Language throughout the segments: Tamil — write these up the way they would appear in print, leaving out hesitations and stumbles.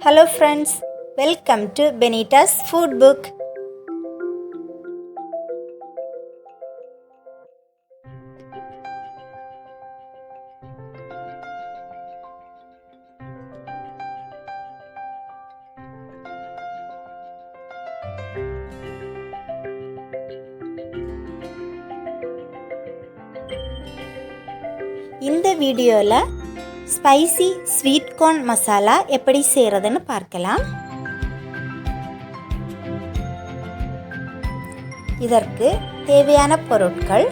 Hello friends, welcome to Benita's Food Book. இந்த வீடியோவில் ஸ்பைசி ஸ்வீட் கார்ன் மசாலா எப்படி செய்கிறதுன்னு பார்க்கலாம். இதற்கு தேவையான பொருட்கள்: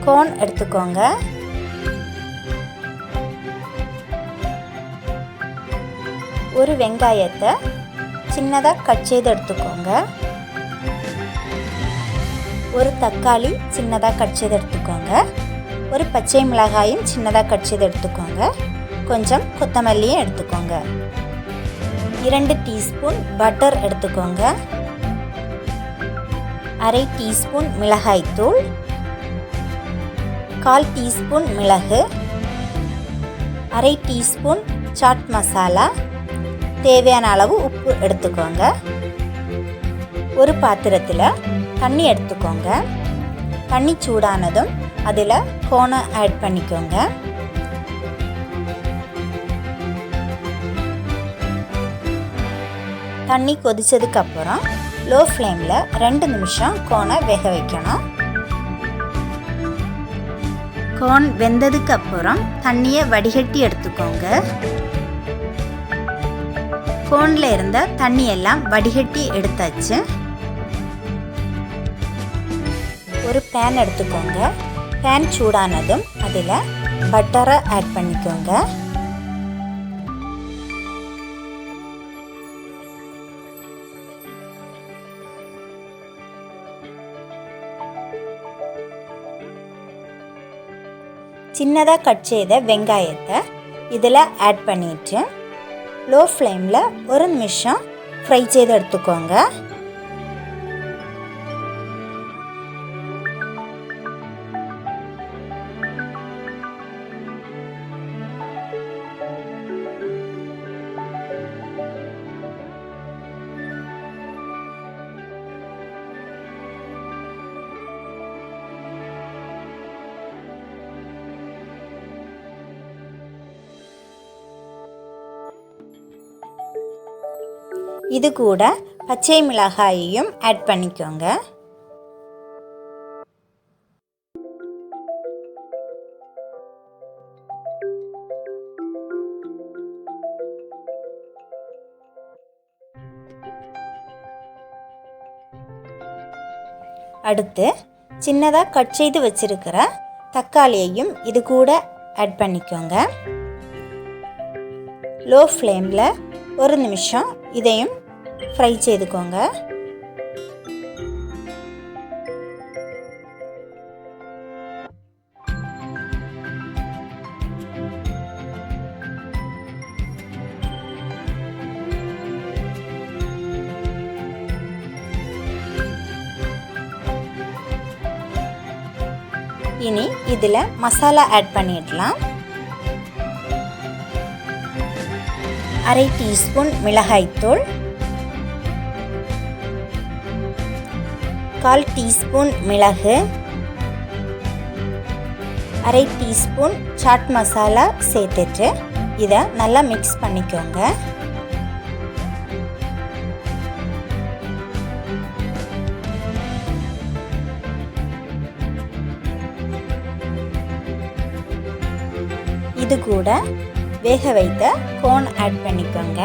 கார்ன் எடுத்துக்கோங்க, ஒரு வெங்காயத்தை சின்னதாக கட் செய்து எடுத்துக்கோங்க, ஒரு தக்காளி சின்னதாக கட் செய்து எடுத்துக்கோங்க, ஒரு பச்சை மிளகாயும் சின்னதாக கட் செய்து எடுத்துக்கோங்க, கொஞ்சம் கொத்தமல்லியும் எடுத்துக்கோங்க, 2 டீஸ்பூன் பட்டர் எடுத்துக்கோங்க, அரை டீஸ்பூன் மிளகாய்த்தூள், 1/4 டீஸ்பூன் மிளகு, அரை டீஸ்பூன் சாட் மசாலா, தேவையான அளவு உப்பு எடுத்துக்கோங்க. ஒரு பாத்திரத்தில் தண்ணி எடுத்துக்கோங்க. தண்ணி சூடானதும் அதில் கார்னை ஆட் பண்ணிக்கோங்க. தண்ணி கொதிச்சதுக்கப்புறம் லோ ஃப்ளேமில் 2 நிமிஷம் கார்னை வேக வைக்கணும். கார்ன் வெந்ததுக்கப்புறம் தண்ணியை வடிகட்டி எடுத்துக்கோங்க. கார்னில் இருந்த தண்ணியெல்லாம் வடிகட்டி எடுத்தாச்சு. ஒரு பேன் எடுத்துக்கோங்க. பேன் சூடானதும் அதில் பட்டரை ஆட் பண்ணிக்கோங்க. சின்னதாக கட் செய்த வெங்காயத்தை இதில் ஆட் பண்ணிட்டு லோ ஃப்ளேமில் 1 நிமிஷம் ஃப்ரை செய்து எடுத்துக்கோங்க. இது கூட பச்சை மிளகாயையும் ஆட் பண்ணிக்கோங்க. அடுத்து சின்னதாக கட் செய்து வச்சிருக்கிற தக்காளியையும் இது கூட ஆட் பண்ணிக்கோங்க. லோ ஃப்ளேமில் 1 நிமிஷம் இதையும் ஃப்ரை செய்துக்கோங்க. இனி இதில் மசாலா ஆட் பண்ணிடலாம். அரை டீஸ்பூன் மிளகாய்த்தூள், 1/4 டீஸ்பூன் மிளகு, அரை டீஸ்பூன் சாட் மசாலா சேர்த்துட்டு இதை நல்லா மிக்ஸ் பண்ணிக்கோங்க. இது கூட வேக வைத்த கார்ன் ஆட் பண்ணிக்கோங்க.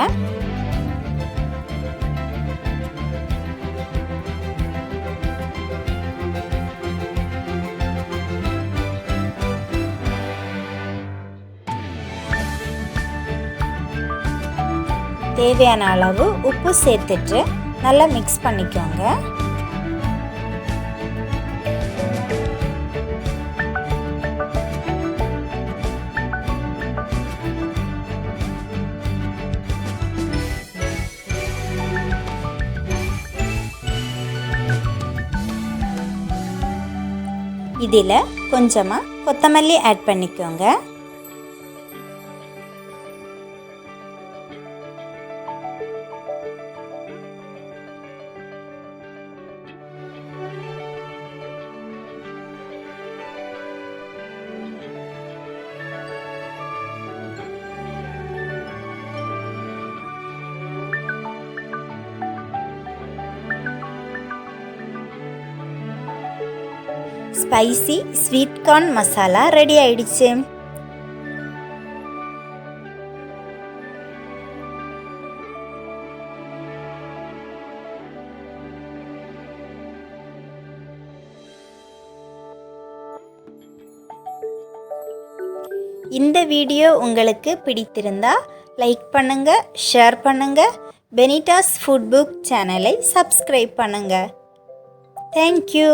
தேவையான அளவு உப்பு சேர்த்துட்டு நல்லா மிக்ஸ் பண்ணிக்கோங்க. இதில் கொஞ்சமாக கொத்தமல்லி ஆட் பண்ணிக்கோங்க. Spicy sweet corn masala ready ஆயிடுச்சு. இந்த வீடியோ உங்களுக்கு பிடித்திருந்தா லைக் பண்ணுங்க, ஷேர் பண்ணுங்க. பெனிட்டாஸ் ஃபுட் புக் சேனலை சப்ஸ்கிரைப் பண்ணுங்க. தேங்க்யூ.